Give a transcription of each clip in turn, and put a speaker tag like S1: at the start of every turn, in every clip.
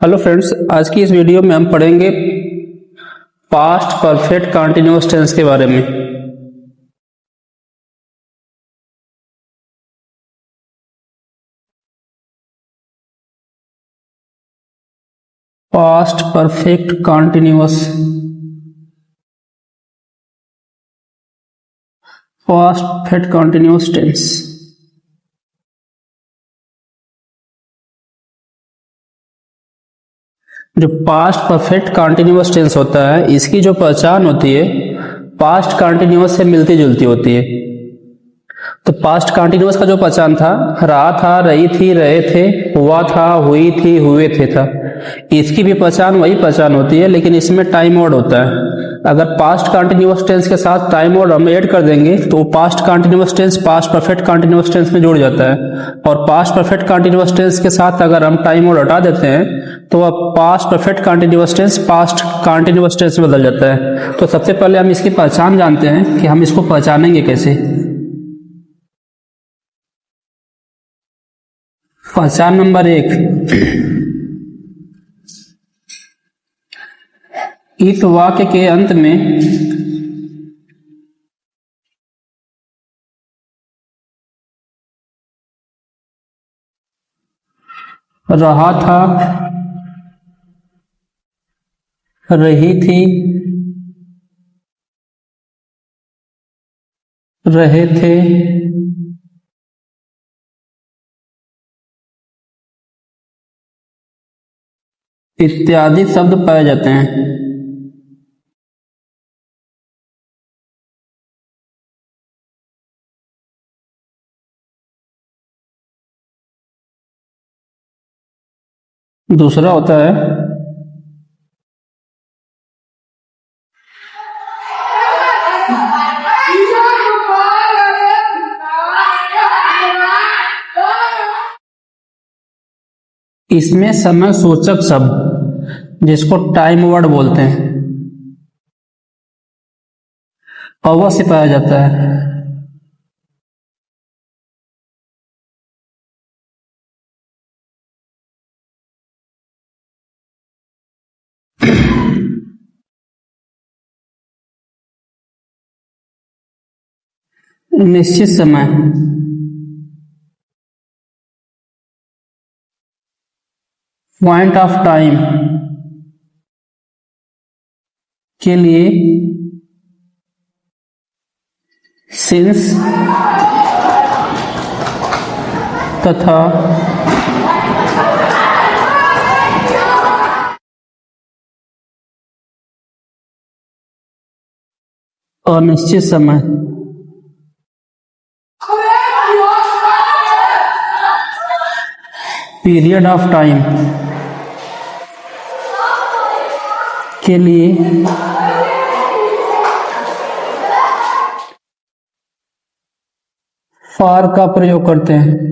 S1: Hello friends, आज की इस वीडियो में हम पढ़ेंगे पास्ट परफेक्ट कंटिन्यूअस टेंस के बारे में। Past perfect continuous, past perfect continuous tense. जो पास्ट परफेक्ट कंटिन्यूअस टेंस होता है, इसकी जो पहचान होती है पास्ट कंटिन्यूअस से मिलती जुलती होती है। तो पास्ट कंटिन्यूअस का जो पहचान था, रहा था, रही थी, रहे थे, हुआ था, हुई थी, हुए थे था। इसकी भी पहचान वही पहचान होती है, लेकिन इसमें टाइम वर्ड होता है। अगर पास्ट कंटिन्यूअस टेंस के साथ टाइम वर्ड हम ऐड कर देंगे तो past continuous tense past perfect continuous tense में जुड़ जाता है, और पास्ट परफेक्ट कंटिन्यूअस टेंस के साथ अगर हम टाइम वर्ड हटा देते हैं तो अब past perfect continuous tense past continuous tense में बदल जाता है। तो सबसे पहले हम इसकी पहचान जानते हैं कि हम इसको पहचानेंगे कैसे। पहचान नंबर 1, इस वाक्य के अंत में रहा था, रही थी, रहे थे, इत्यादि शब्द पाए जाते हैं। दूसरा होता है इसमें समय सूचक शब्द, जिसको टाइम वर्ड बोलते हैं, अवश्य पाया जाता है। निश्चित समय, पॉइंट ऑफ टाइम के लिए सिंस तथा अनिश्चित समय, पीरियड ऑफ टाइम के लिए फॉर का प्रयोग करते हैं।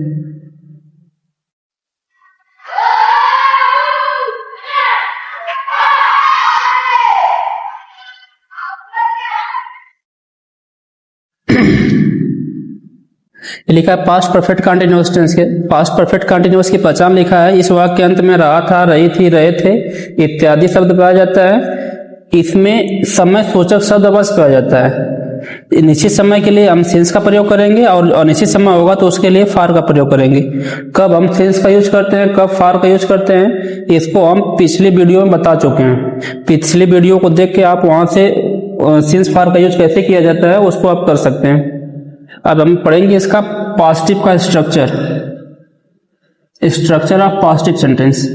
S1: लिखा है पास्ट परफेक्ट कंटिन्यूअस टेंस के, पास्ट परफेक्ट कंटिन्यूअस की पहचान लिखा है, इस वाक्य के अंत में रहा था, रही थी, रहे थे इत्यादि शब्द पाया जाता है। इसमें समय सूचक शब्द अवश्य पाया जाता है। निश्चित समय के लिए हम सिंस का प्रयोग करेंगे और अनिश्चित समय होगा तो उसके लिए फार का प्रयोग करेंगे। कब हम सिंस का यूज करते हैं, कब फार का यूज करते हैं, इसको हम पिछली वीडियो में बता चुके हैं। पिछली वीडियो को देख के आप वहां से सिंस फार का यूज कैसे किया जाता है उसको आप कर सकते हैं। अब हम पढ़ेंगे इसका पॉजिटिव का structure, structure of positive sentence.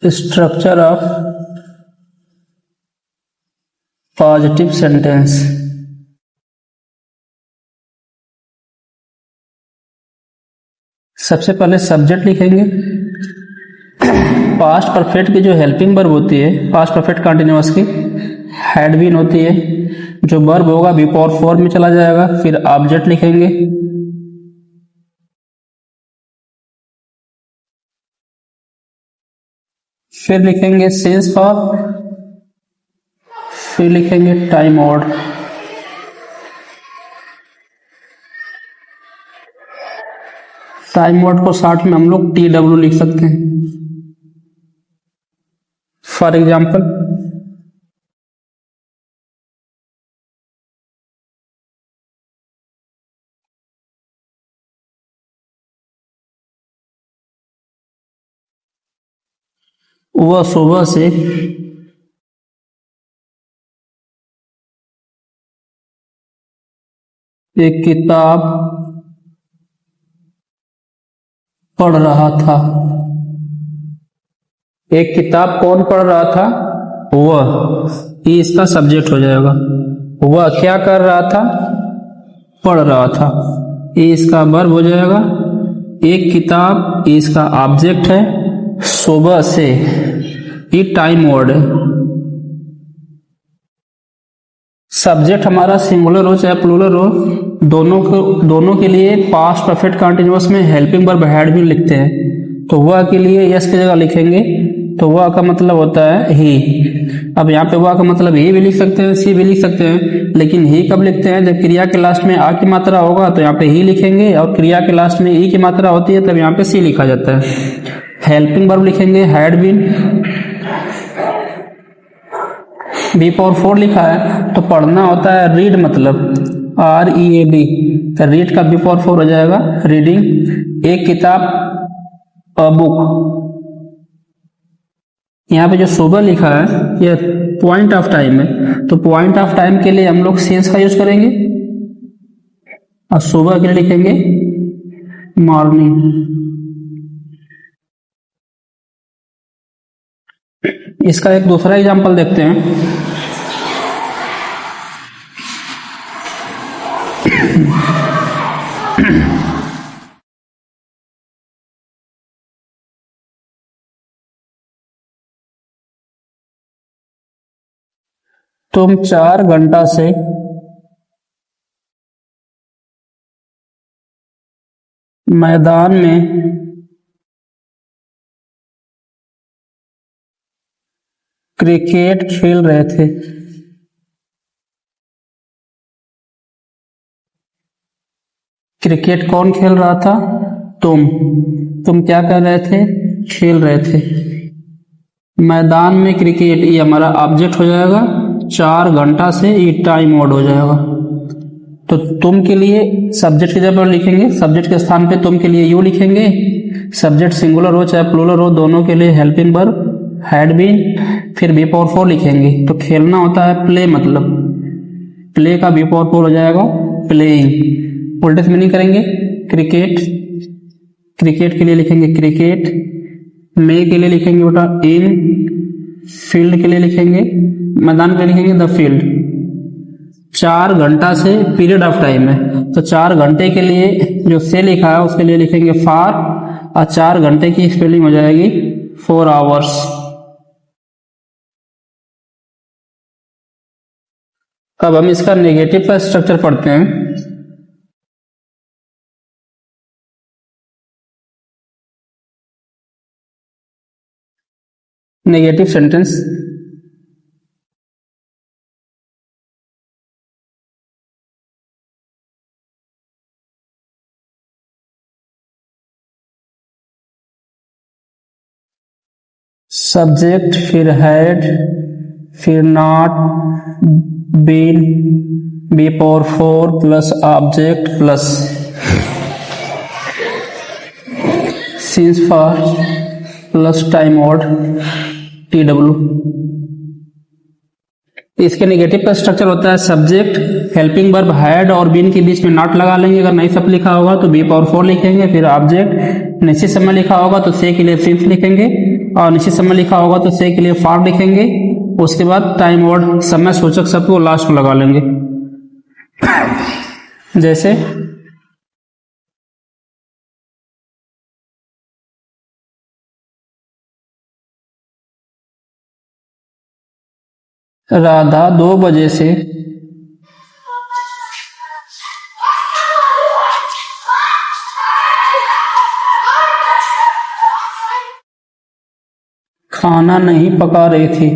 S1: Structure of positive sentence. सबसे पहले सब्जेक्ट लिखेंगे। पास्ट परफेक्ट की जो हेल्पिंग वर्ब होती है पास्ट परफेक्ट कंटिन्यूअस की, हैड बीन होती है। जो वर्ब होगा बिफोर फॉर्म में चला जाएगा, फिर ऑब्जेक्ट लिखेंगे। फिर लिखेंगे सिंस फॉर, फिर लिखेंगे टाइम मोड। टाइम मोड को शॉर्ट में हम लोग TW लिख सकते हैं। फॉर एग्जाम्पल वह सुबह से एक किताब पढ़ रहा था। एक किताब कौन पढ़ रहा था? वह, ये इसका सब्जेक्ट हो जाएगा। वह क्या कर रहा था? पढ़ रहा था। ये इसका वर्ब हो जाएगा। एक किताब, ये इसका ऑब्जेक्ट है। सुबह से, ये टाइम वर्ड है। सब्जेक्ट हमारा सिंगुलर हो चाहे प्लूरल हो, दोनों के लिए पास्ट परफेक्ट कंटीन्यूअस में हेल्पिंग वर्ब हैड बीन लिखते हैं। तो वह के लिए यस की जगह लिखेंगे, तो वह का मतलब होता है ही। अब यहाँ पे वह का मतलब ही भी लिख सकते हैं, सी भी लिख सकते हैं, लेकिन ही कब लिखते हैं? जब क्रिया के लास्ट में आ की मात्रा होगा तो यहाँ पे ही लिखेंगे, और क्रिया के लास्ट में ई की मात्रा होती है तब यहाँ पे सी लिखा जाता है। हेल्पिंग वर्ब लिखेंगे हैड बीन, बी पावर 4 लिखा है तो पढ़ना होता है रीड, मतलब READ, तो रीड का बी पावर 4 हो जाएगा रीडिंग। एक किताब, अ बुक। यहाँ पे जो सुबह लिखा है ये पॉइंट ऑफ टाइम है, तो पॉइंट ऑफ टाइम के लिए हम लोग सिंस का यूज करेंगे, और सुबह के लिए लिखेंगे मॉर्निंग। इसका एक दूसरा एग्जांपल देखते हैं। तुम 4 घंटा से मैदान में क्रिकेट खेल रहे थे। क्रिकेट कौन खेल रहा था? तुम क्या कर रहे थे? खेल रहे थे। मैदान में क्रिकेट, ये हमारा ऑब्जेक्ट हो जाएगा। 4 घंटा से, ये टाइम मोड हो जाएगा। तो तुम के लिए सब्जेक्ट की जगह पर लिखेंगे, सब्जेक्ट के स्थान पे तुम के लिए यू लिखेंगे। सब्जेक्ट सिंगुलर हो चाहे प्लूरल हो, दोनों के लिए हेल्पिंग वर्ब हैड बीन, फिर बी पावर 4 लिखेंगे। तो खेलना होता है प्ले, मतलब प्ले का बी पावर 4 हो जाएगा प्लेइंग। उल्टे से मीनिंग करेंगे, क्रिकेट, क्रिकेट के लिए लिखेंगे क्रिकेट, मे के लिए लिखेंगे बेटा इन, फील्ड के लिए लिखेंगे, मैदान के लिए लिखेंगे द फील्ड। 4 घंटा से पीरियड ऑफ टाइम है, तो 4 घंटे के लिए जो से लिखा है उसके लिए लिखेंगे फॉर, और 4 घंटे की स्पेलिंग हो जाएगी 4 आवर्स। अब हम इसका नेगेटिव का स्ट्रक्चर पढ़ते हैं। नेगेटिव सेंटेंस, सब्जेक्ट, फिर हैड, फिर not, been, B power 4 plus object plus since for plus time mode TW। इसके नेगेटिव का स्ट्रक्चर होता है सब्जेक्ट, हेल्पिंग वर्ब हैड और बीन के बीच में नॉट लगा लेंगे। अगर नहीं सब लिखा होगा तो बी पावर 4 लिखेंगे, फिर ऑब्जेक्ट, निश्चित समय लिखा होगा तो से के लिए सिंस लिखेंगे, और निश्चित समय लिखा होगा तो से के लिए फॉर लिखेंगे। उसके बाद टाइम वर्ड समय सूचक शब्द को लास्ट में लगा लेंगे। जैसे राधा 2 बजे से खाना नहीं पका रही थी।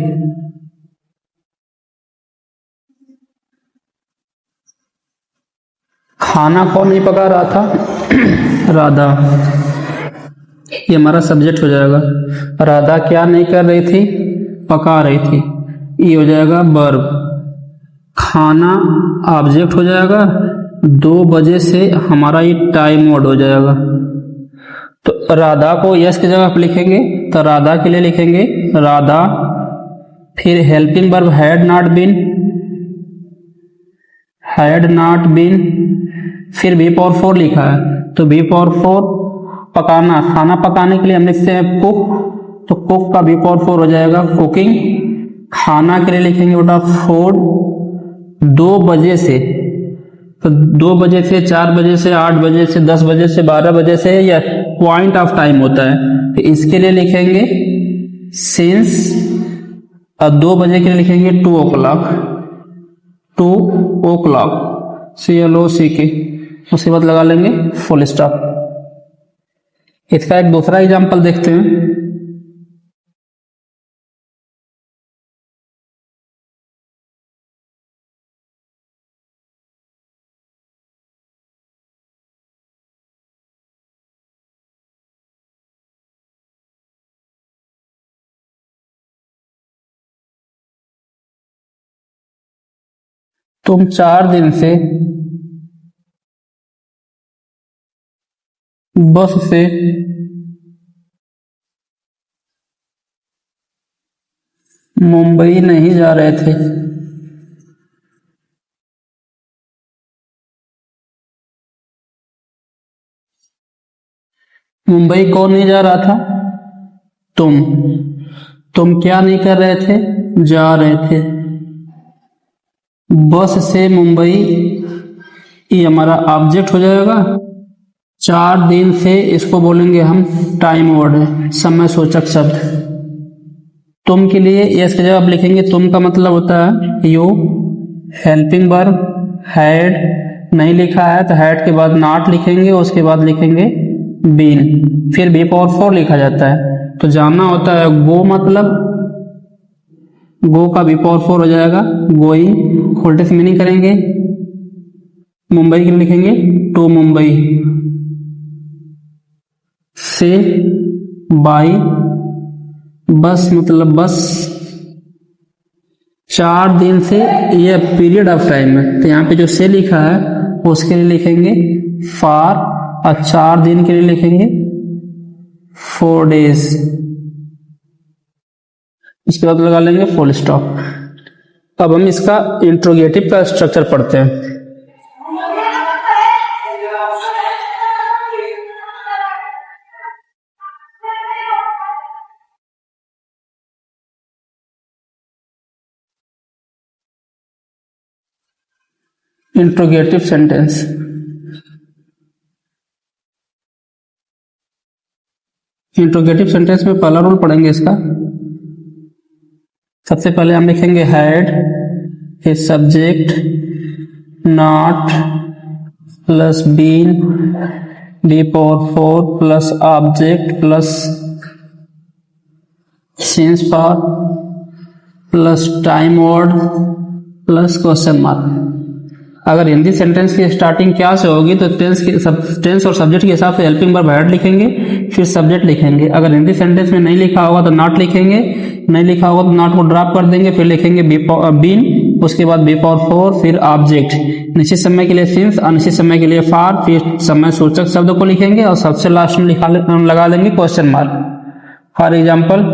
S1: खाना कौन नहीं पका रहा था? राधा। ये हमारा सब्जेक्ट हो जाएगा। राधा क्या नहीं कर रही थी? पका रही थी। ये हो जाएगा वर्ब। खाना ऑब्जेक्ट हो जाएगा। 2 बजे से हमारा ये टाइम वर्ड हो जाएगा। तो राधा को यस की जगह पे लिखेंगे तो राधा के लिए लिखेंगे राधा, फिर helping verb had not been, फिर बी पावर 4 लिखा है तो बी पावर 4 पकाना, खाना पकाने के लिए हम लिखते हैं कुक, तो कुक का बी पावर 4 हो जाएगा कुकिंग। खाना के लिए लिखेंगे बेटा फूड। 2 बजे से, तो 2 बजे से 4 बजे से 8 बजे से 10 बजे से 12 बजे से, या पॉइंट ऑफ टाइम होता है, तो इसके लिए लिखेंगे सिंस। और 2 बजे के लिए लिखेंगे 2 o'clock, 2 o'clock, CLOCK। उसके बाद लगा लेंगे फुल स्टॉप। इसका एक दूसरा एग्जाम्पल देखते हैं। तुम 4 दिन से बस से मुंबई नहीं जा रहे थे। मुंबई कौन नहीं जा रहा था? तुम। तुम क्या नहीं कर रहे थे? जा रहे थे। बस से मुंबई, ये हमारा ऑब्जेक्ट हो जाएगा। 4 दिन से, इसको बोलेंगे हम टाइम वर्ड है, समय सूचक शब्द। तुम के लिए यस की जगह आप लिखेंगे तुम का मतलब होता है यू। हेल्पिंग वर्ब हैड नहीं लिखा है तो हैड के बाद नॉट लिखेंगे, उसके बाद लिखेंगे बीन, फिर बी पावर 4 लिखा जाता है। तो जानना होता है गो, मतलब गो का बी पावर 4 हो जाएगा गोइंग। होल्टेस मीनिंग करेंगे, मुंबई के लिए लिखेंगे टू मुंबई, से बाई, बस मतलब बस। 4 दिन से ये पीरियड ऑफ टाइम है, तो यहाँ पे जो से लिखा है उसके लिए लिखेंगे फॉर, और 4 दिन के लिए लिखेंगे 4 days। इसके बाद लगा लेंगे फुल स्टॉप। अब हम इसका इंट्रोगेटिव का स्ट्रक्चर पढ़ते हैं। Interrogative sentence. इंट्रोगेटिव सेंटेंस में पहला रूल पढ़ेंगे इसका। सबसे पहले हम लिखेंगे हैड, फिर subject not plus been, B power 4 plus object plus since power plus time word plus question mark. अगर हिंदी सेंटेंस की स्टार्टिंग क्या से होगी तो टेंस और सब्जेक्ट के हिसाब से हेल्पिंग वर्ब हैड लिखेंगे, फिर सब्जेक्ट लिखेंगे। अगर हिंदी सेंटेंस में नहीं लिखा होगा तो नॉट लिखेंगे, नहीं लिखा होगा तो नॉट को ड्रॉप कर देंगे, फिर लिखेंगे बीन, उसके बाद बी पावर 4, फिर ऑब्जेक्ट, निश्चित समय के लिए सिंस, अनिश्चित समय के लिए फॉर, फिर समय सूचक शब्द को लिखेंगे और सबसे लास्ट में लगा लेंगे क्वेश्चन मार्क। फॉर एग्जाम्पल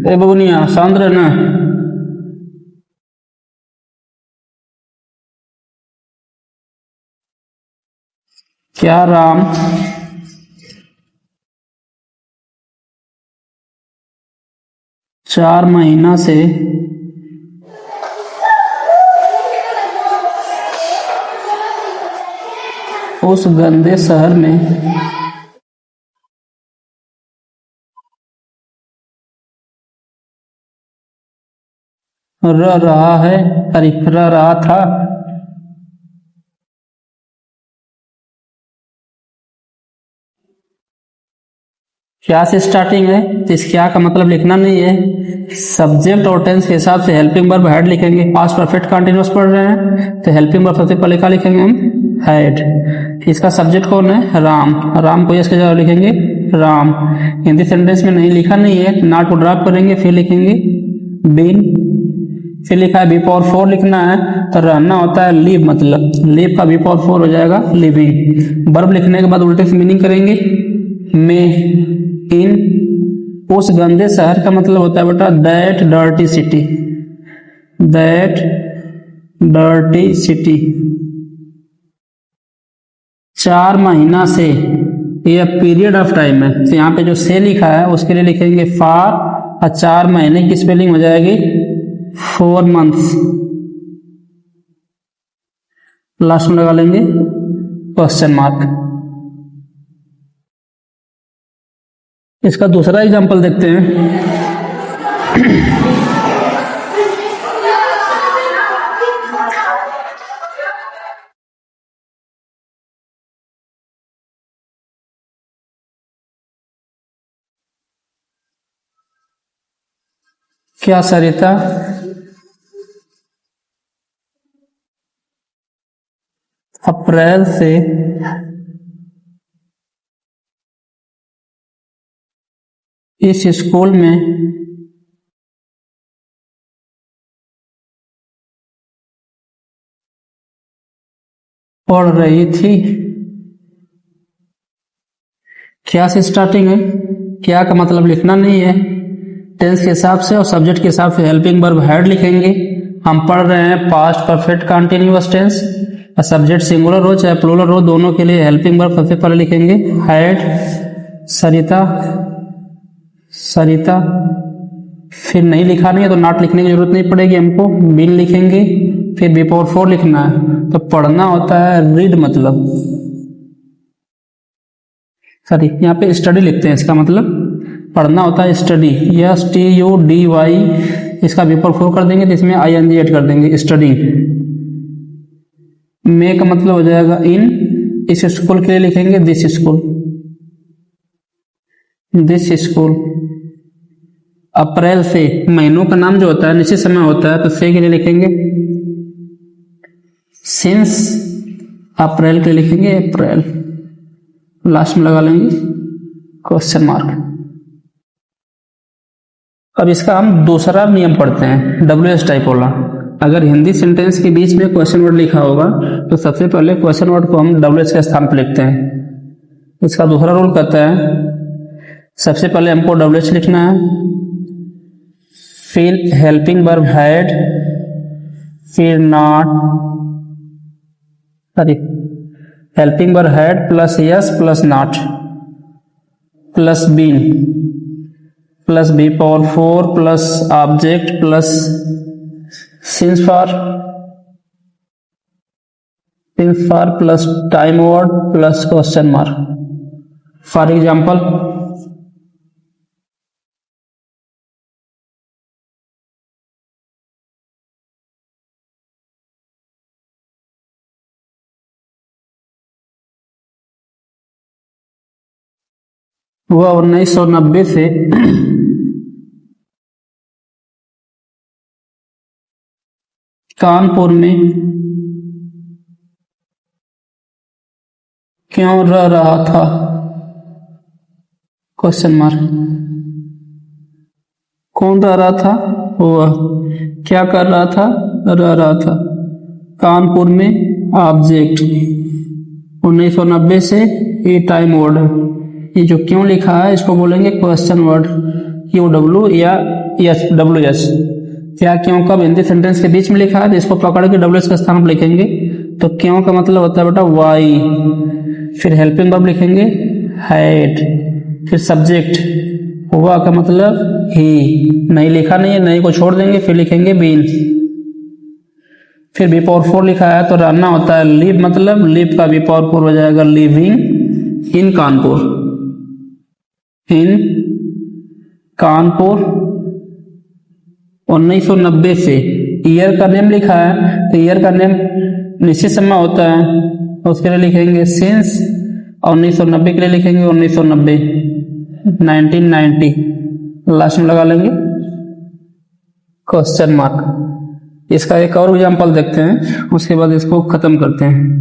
S1: ए बबुनिया शांत रहना। क्या राम चार महीना से उस गंदे शहर में रह रहा है, अरे रह रहा था। क्या से स्टार्टिंग है तो इस क्या का मतलब लिखना नहीं है, सब्जेक्ट और टेंस के हिसाब से हेल्पिंग वर्ब हेड लिखेंगे। पास्ट परफेक्ट कंटीन्यूअस पढ़ रहे हैं तो हेल्पिंग वर्ब सबसे पहले क्या लिखेंगे हम, हेड। इसका सब्जेक्ट कौन है, राम। राम को इसके जगह लिखेंगे राम। हिंदी सेंटेंस में नहीं लिखा नहीं है, नॉट को ड्रॉप करेंगे, फिर लिखेंगे बीन। फिर लिखा है बी पावर 4 लिखना है तो रहना होता है लिव, मतलब लिव का बी पावर 4 हो जाएगा लिविंग। वर्ब लिखने के बाद उल्टे से मीनिंग करेंगे, में इन उस गंदे शहर का मतलब होता है बेटा that dirty city, that dirty city. 4 महीना से, ये पीरियड ऑफ टाइम है तो यहाँ पे जो से लिखा है उसके लिए लिखेंगे फार, और 4 महीने की स्पेलिंग हो जाएगी 4 months। लास्ट में लगा लेंगे क्वेश्चन मार्क। इसका दूसरा एग्जांपल देखते हैं। क्या सरिता अप्रैल से इस स्कूल में पढ़ रही थी। क्या से स्टार्टिंग है, क्या का मतलब लिखना नहीं है, टेंस के हिसाब से और सब्जेक्ट के हिसाब से हेल्पिंग वर्ब हेड लिखेंगे। हम पढ़ रहे हैं पास्ट परफेक्ट कंटिन्यूअस टेंस, और सब्जेक्ट सिंगुलर हो चाहे प्लूरल हो दोनों के लिए हेल्पिंग वर्ब सबसे पहले लिखेंगे हेड। सरिता, सरिता। फिर नहीं लिखा नहीं है तो नॉट लिखने की जरूरत नहीं पड़ेगी हमको, बिन लिखेंगे। फिर बी पावर 4 लिखना है तो पढ़ना होता है रीड, मतलब सॉरी यहाँ पे स्टडी लिखते हैं, इसका मतलब पढ़ना होता है स्टडी, STUDY। इसका बी पावर 4 कर देंगे तो इसमें ING ऐड कर देंगे, स्टडी। मे का मतलब हो जाएगा इन, इस स्कूल के लिए लिखेंगे दिस स्कूल, दिस स्कूल। अप्रैल से, महीनों का नाम जो होता है निश्चित समय होता है तो से के लिए लिखेंगे सिंस, अप्रैल के लिए लिखेंगे अप्रैल। लास्ट में लगा लेंगे क्वेश्चन मार्क। अब इसका हम दूसरा नियम पढ़ते हैं, WH टाइप वाला। अगर हिंदी सेंटेंस के बीच में क्वेश्चन वर्ड लिखा होगा तो सबसे पहले क्वेश्चन वर्ड को हम WH के स्थान पर लिखते हैं। इसका दूसरा रूल कहता है सबसे पहले हमको WH लिखना है, फिर हेल्पिंग वर्ब हैड, फिर not, sorry helping verb had plus yes plus not plus been plus B power 4 plus object plus since for plus time word plus question mark. For example वह 1990 से कानपुर में क्यों रह रहा था, क्वेश्चन मार्क। कौन रह रहा था, वह। क्या कर रहा था, रह रहा था। कानपुर में ऑब्जेक्ट, 1990 से ये टाइम वर्ड है। ये जो क्यों लिखा है इसको बोलेंगे क्वेश्चन वर्ड, QW या WS। क्या क्यों कब हिंदी सेंटेंस के बीच में लिखा है तो इसको पकड़ के WS के स्थान पर लिखेंगे। तो क्यों का मतलब होता है बेटा वाई, फिर हेल्पिंग वर्ब लिखेंगे हैड, फिर सब्जेक्ट हुआ का मतलब ही, नहीं लिखा नहीं है, नहीं को छोड़ देंगे, फिर लिखेंगे बीन। फिर बी पावर 4 लिखा है तो रहना होता है लिव, मतलब लिव का बी पावर 4 हो जाएगा लिविंग इन कानपुर, इन कानपुर। 1990 से ईयर का नेम लिखा है तो ईयर का नेम निश्चित समय होता है, उसके लिए लिखेंगे सिंस, और 1990 के लिए लिखेंगे 1990। 1990, लास्ट में लगा लेंगे क्वेश्चन मार्क। इसका एक और एग्जांपल देखते हैं, उसके बाद इसको खत्म करते हैं।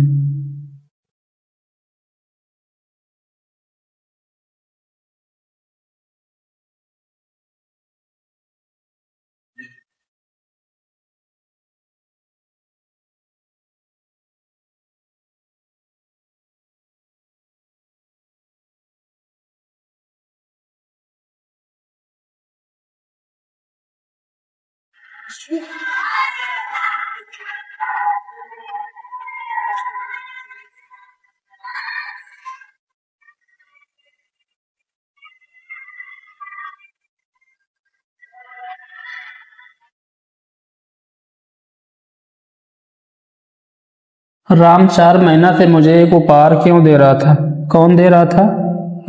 S1: राम 4 महीना से मुझे एक उपहार क्यों दे रहा था? कौन दे रहा था?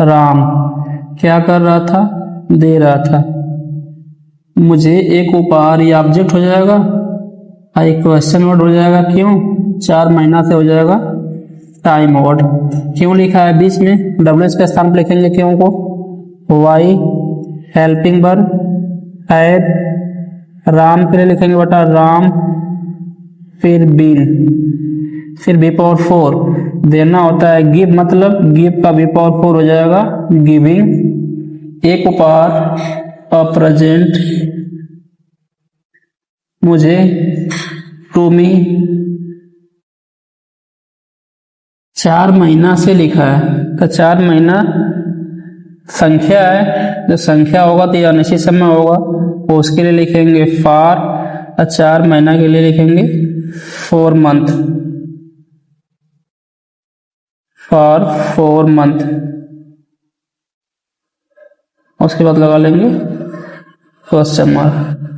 S1: राम। क्या कर रहा था? दे रहा था। मुझे एक उपहार, ये ऑब्जेक्ट हो जाएगा, एक क्वेश्चन वर्ड हो जाएगा। क्यों? 4 महीना से हो जाएगा टाइम वर्ड। क्यों लिखा है बीच में? डब्ल्यू के स्थान पर लिखेंगे क्यों को, why helping verb had, Ram के लिए लिखेंगे बेटा राम, फिर बीन, फिर बी पावर 4 देना होता है। गिव मतलब गिव का बी पावर 4 हो जाएगा गिविंग। एक उपहार, अ प्रेजेंट, मुझे, टू मी। 4 महीना से लिखा है तो 4 महीना संख्या है, जो संख्या होगा तो यह अनिश्चित समय होगा, तो उसके लिए लिखेंगे फॉर, और 4 महीना के लिए लिखेंगे 4 मंथ, फॉर 4 मंथ। उसके बाद लगा लेंगे क्वेश्चन मार्क।